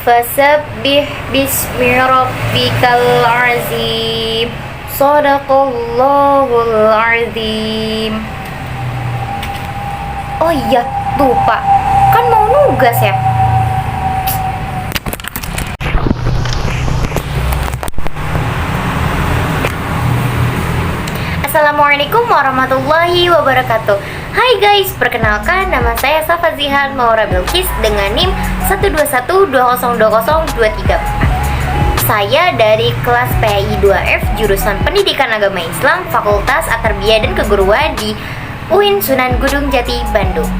Fasabbih bismi rabbikal azim. Shadaqallahul azim. Oh iya, lupa. Kan mau nugas ya? Assalamualaikum warahmatullahi wabarakatuh. Hai guys, perkenalkan nama saya Safa Zihan Maura Bilqis dengan NIM 121202023. Saya dari kelas PAI 2F jurusan Pendidikan Agama Islam Fakultas At-Tarbiyah dan Keguruan di UIN Sunan Gunung Jati, Bandung.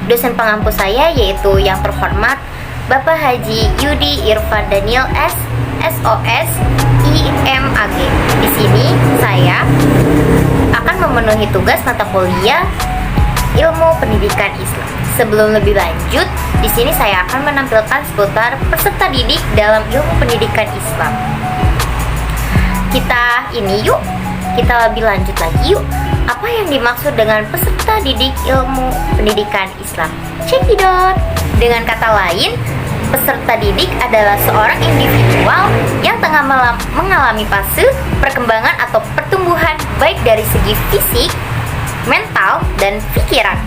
Dosen pengampu saya yaitu yang terhormat Bapak Haji Yudi Irfan Daniel S. SOS IMAG. Di sini saya akan memenuhi tugas mata kuliah Ilmu Pendidikan Islam. Sebelum lebih lanjut, di sini saya akan menampilkan seputar peserta didik dalam Ilmu Pendidikan Islam. Kita lebih lanjut lagi yuk. Apa yang dimaksud dengan peserta didik Ilmu Pendidikan Islam? Check it out. Dengan kata lain, peserta didik adalah seorang individual yang tengah mengalami fase perkembangan atau pertumbuhan baik dari segi fisik, mental, dan pikiran.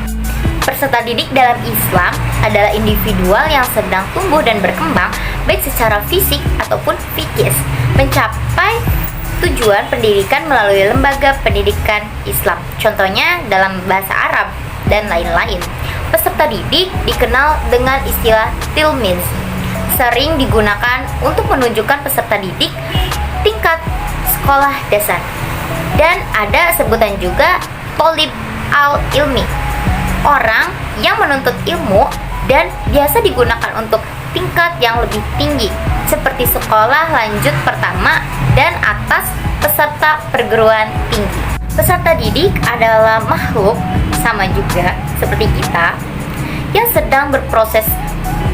Peserta didik dalam Islam adalah individual yang sedang tumbuh dan berkembang baik secara fisik ataupun psikis, mencapai tujuan pendidikan melalui lembaga pendidikan Islam. Contohnya dalam bahasa Arab dan lain-lain. Peserta didik dikenal dengan istilah tilmiz, sering digunakan untuk menunjukkan peserta didik tingkat sekolah dasar. Dan ada sebutan juga tolib al-ilmi, orang yang menuntut ilmu dan biasa digunakan untuk tingkat yang lebih tinggi seperti sekolah lanjut pertama dan atas peserta perguruan tinggi. Peserta didik adalah makhluk sama juga seperti kita yang sedang berproses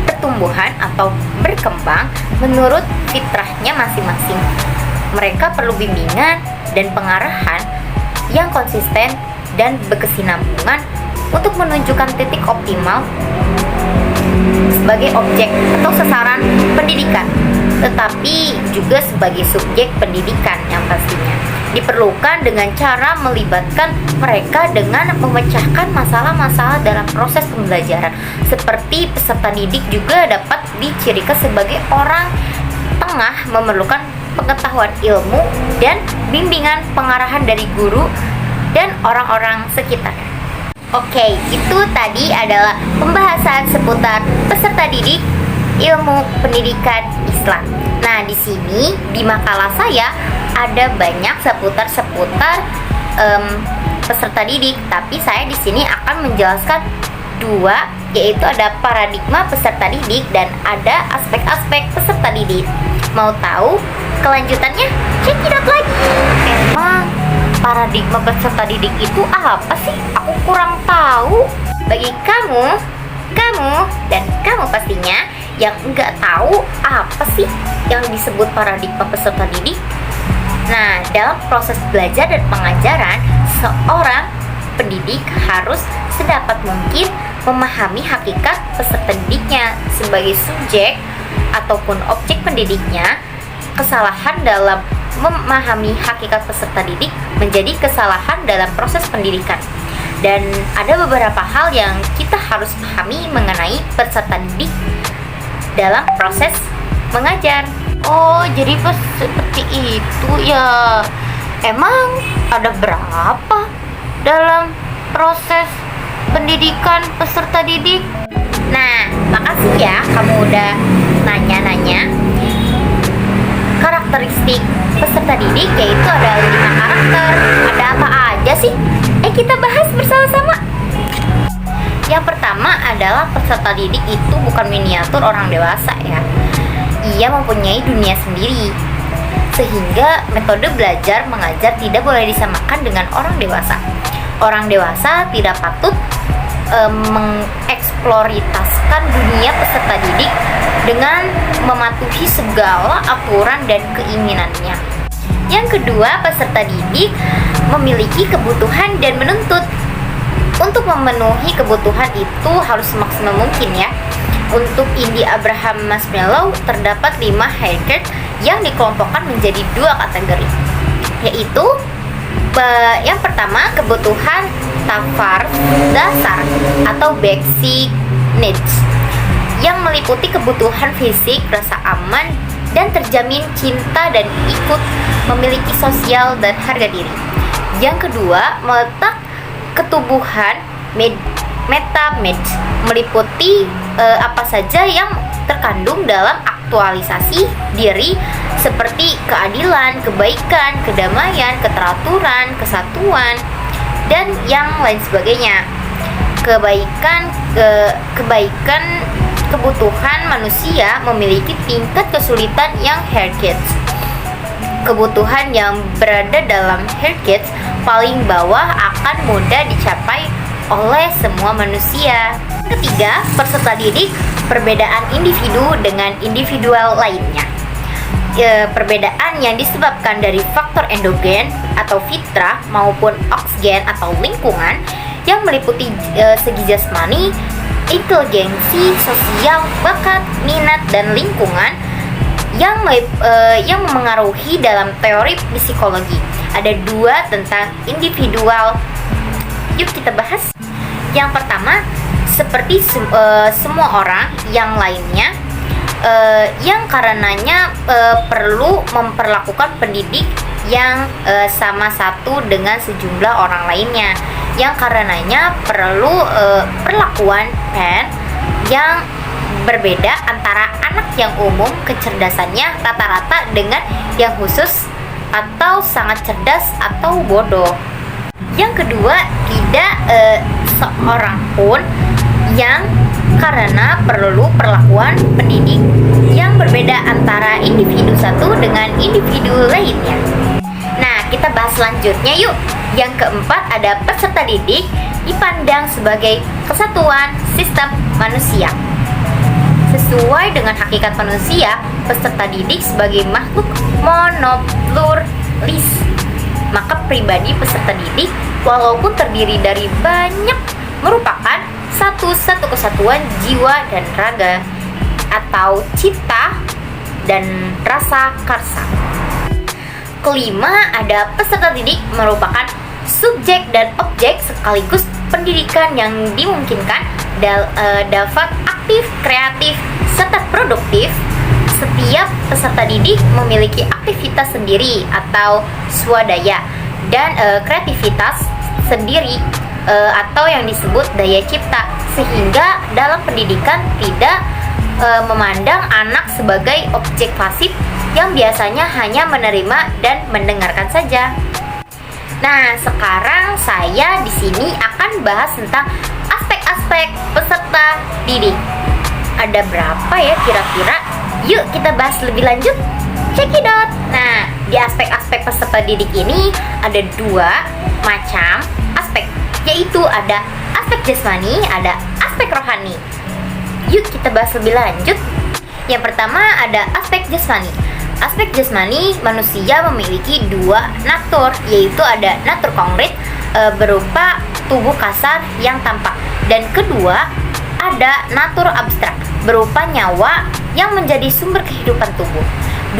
pertumbuhan atau berkembang menurut fitrahnya masing-masing. Mereka perlu bimbingan dan pengarahan yang konsisten dan berkesinambungan untuk menunjukkan titik optimal sebagai objek atau sasaran pendidikan, tetapi juga sebagai subjek pendidikan yang pastinya diperlukan dengan cara melibatkan mereka dengan memecahkan masalah-masalah dalam proses pembelajaran. Seperti peserta didik juga dapat dicirikan sebagai orang tengah memerlukan pengetahuan ilmu dan bimbingan pengarahan dari guru dan orang-orang sekitar. Oke, itu tadi adalah pembahasan seputar peserta didik Ilmu Pendidikan Islam. Nah, di sini di makalah saya ada banyak seputar peserta didik, tapi saya di sini akan menjelaskan dua, yaitu ada paradigma peserta didik dan ada aspek-aspek peserta didik. Mau tahu kelanjutannya? Check it out lagi. Emang paradigma peserta didik itu apa sih? Aku kurang tahu. Bagi kamu dan kamu pastinya yang nggak tahu apa sih yang disebut paradigma peserta didik. Nah, dalam proses belajar dan pengajaran, seorang pendidik harus sedapat mungkin memahami hakikat peserta didiknya sebagai subjek ataupun objek pendidiknya. Kesalahan dalam memahami hakikat peserta didik menjadi kesalahan dalam proses pendidikan. Dan ada beberapa hal yang kita harus pahami mengenai peserta didik dalam proses mengajar. Oh, jadi pas seperti itu ya. Emang ada berapa dalam proses pendidikan peserta didik? Nah, makasih ya kamu udah nanya-nanya. Karakteristik peserta didik yaitu ada 5 karakter. Ada apa aja sih? Kita bahas bersama-sama. Yang pertama adalah peserta didik itu bukan miniatur orang dewasa ya. Ia mempunyai dunia sendiri, sehingga metode belajar mengajar tidak boleh disamakan dengan orang dewasa. Orang dewasa tidak patut mengeksploritaskan dunia peserta didik dengan mematuhi segala aturan dan keinginannya. Yang Yang kedua, peserta didik memiliki kebutuhan dan menuntut. Untuk memenuhi kebutuhan itu harus semaksimal mungkin ya. Untuk Indi Abraham Marshmallow terdapat 5 haircut yang dikelompokkan menjadi 2 kategori, yaitu yang pertama kebutuhan tafar dasar atau basic needs, yang meliputi kebutuhan fisik, rasa aman dan terjamin cinta dan ikut memiliki sosial dan harga diri. Yang kedua, meletak ketubuhan meta-needs, meliputi apa saja yang terkandung dalam aktualisasi diri seperti keadilan, kebaikan, kedamaian, keteraturan, kesatuan, dan yang lain sebagainya. Kebaikan kebutuhan manusia memiliki tingkat kesulitan yang hierarkis. Kebutuhan yang berada dalam hierarkis paling bawah akan mudah dicapai oleh semua manusia. Ketiga, peserta didik perbedaan individu dengan individual lainnya. Perbedaan yang disebabkan dari faktor endogen atau fitrah maupun oksogen atau lingkungan yang meliputi segi jasmani, inteligensi, sosial, bakat, minat, dan lingkungan yang memengaruhi dalam teori psikologi. Ada 2 tentang individual. Yuk kita bahas. Yang pertama, seperti semua orang yang lainnya, yang karenanya perlu memperlakukan pendidik yang sama satu dengan sejumlah orang lainnya, yang karenanya perlu perlakuan yang berbeda antara anak yang umum kecerdasannya rata-rata dengan yang khusus atau sangat cerdas atau bodoh. Yang kedua, tidak seorang pun yang karena perlu perlakuan pendidik yang berbeda antara individu satu dengan individu lainnya. Nah, kita bahas selanjutnya yuk. Yang keempat, ada peserta didik dipandang sebagai kesatuan sistem manusia. Sesuai dengan hakikat manusia, peserta didik sebagai makhluk monopluris. Maka pribadi peserta didik walaupun terdiri dari banyak merupakan satu kesatuan jiwa dan raga atau cipta dan rasa karsa. Kelima, ada peserta didik merupakan subjek dan objek sekaligus pendidikan yang dimungkinkan dapat aktif, kreatif, serta produktif. Setiap peserta didik memiliki aktivitas sendiri atau swadaya dan kreativitas sendiri atau yang disebut daya cipta, sehingga dalam pendidikan tidak memandang anak sebagai objek pasif yang biasanya hanya menerima dan mendengarkan saja. Nah, sekarang saya di sini akan bahas tentang aspek-aspek peserta didik. Ada berapa ya kira-kira? Yuk kita bahas lebih lanjut. Cekidot. Nah, di aspek-aspek peserta didik ini ada 2 macam aspek, yaitu ada aspek jasmani, ada aspek rohani. Yuk kita bahas lebih lanjut. Yang pertama ada aspek jasmani. Aspek jasmani manusia memiliki 2 natur, yaitu ada natur konkret berupa tubuh kasar yang tampak, dan kedua ada natur abstrak berupa nyawa yang menjadi sumber kehidupan tubuh.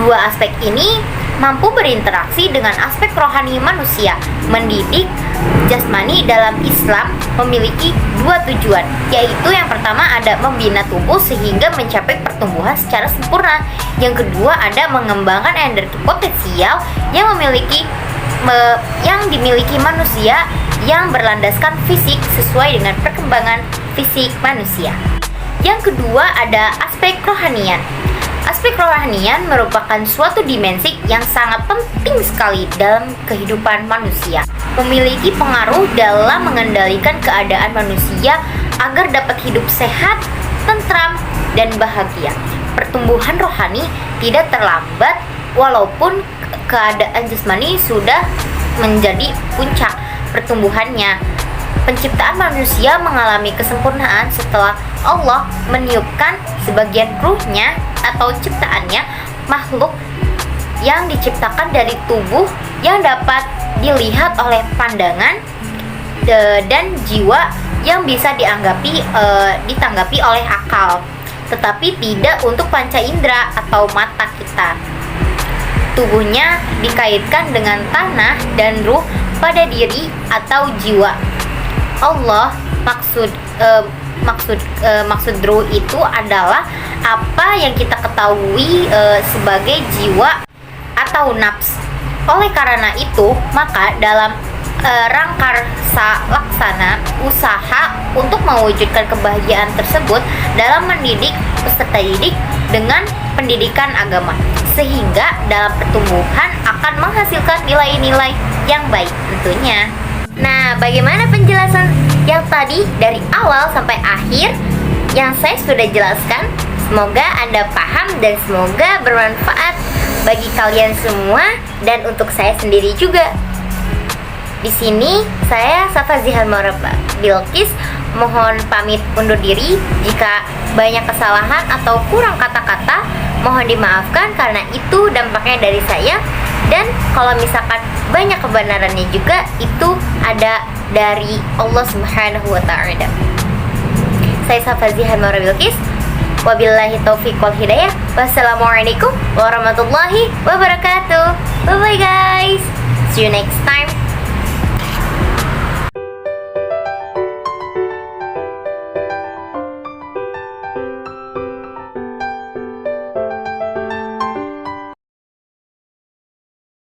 2 aspek ini mampu berinteraksi dengan aspek rohani manusia. Mendidik jasmani dalam Islam memiliki 2 tujuan, yaitu yang pertama ada membina tubuh sehingga mencapai pertumbuhan secara sempurna. Yang kedua ada mengembangkan energi potensial yang dimiliki manusia yang berlandaskan fisik sesuai dengan perkembangan fisik manusia. Yang kedua ada aspek rohanian. Aspek rohanian merupakan suatu dimensi yang sangat penting sekali dalam kehidupan manusia. Memiliki pengaruh dalam mengendalikan keadaan manusia agar dapat hidup sehat, tentram, dan bahagia. Pertumbuhan rohani tidak terlambat walaupun keadaan jasmani sudah menjadi puncak pertumbuhannya. Penciptaan manusia mengalami kesempurnaan setelah Allah meniupkan sebagian ruhnya atau ciptaannya makhluk yang diciptakan dari tubuh yang dapat dilihat oleh pandangan dan jiwa yang bisa ditanggapi oleh akal, tetapi tidak untuk panca indera atau mata kita. Tubuhnya dikaitkan dengan tanah dan ruh pada diri atau jiwa. Allah maksud ruh itu adalah apa yang kita ketahui sebagai jiwa atau nafs. Oleh karena itu, maka dalam rangkarsa laksana usaha untuk mewujudkan kebahagiaan tersebut dalam mendidik peserta didik dengan pendidikan agama, sehingga dalam pertumbuhan akan menghasilkan nilai-nilai yang baik tentunya. Nah, bagaimana penjelasan yang tadi dari awal sampai akhir yang saya sudah jelaskan? Semoga Anda paham dan semoga bermanfaat bagi kalian semua dan untuk saya sendiri juga. Di sini saya Safa Zihan Maraba Bilqis mohon pamit undur diri. Jika banyak kesalahan atau kurang kata-kata, mohon dimaafkan karena itu dampaknya dari saya. Dan kalau misalkan banyak kebenarannya juga, itu ada dari Allah Subhanahu wa Ta'ala. Saya Safa Zihan Maraba Bilqis. Wabillahi taufiq wal hidayah. Wassalamualaikum warahmatullahi wabarakatuh. Bye bye guys. See you next time.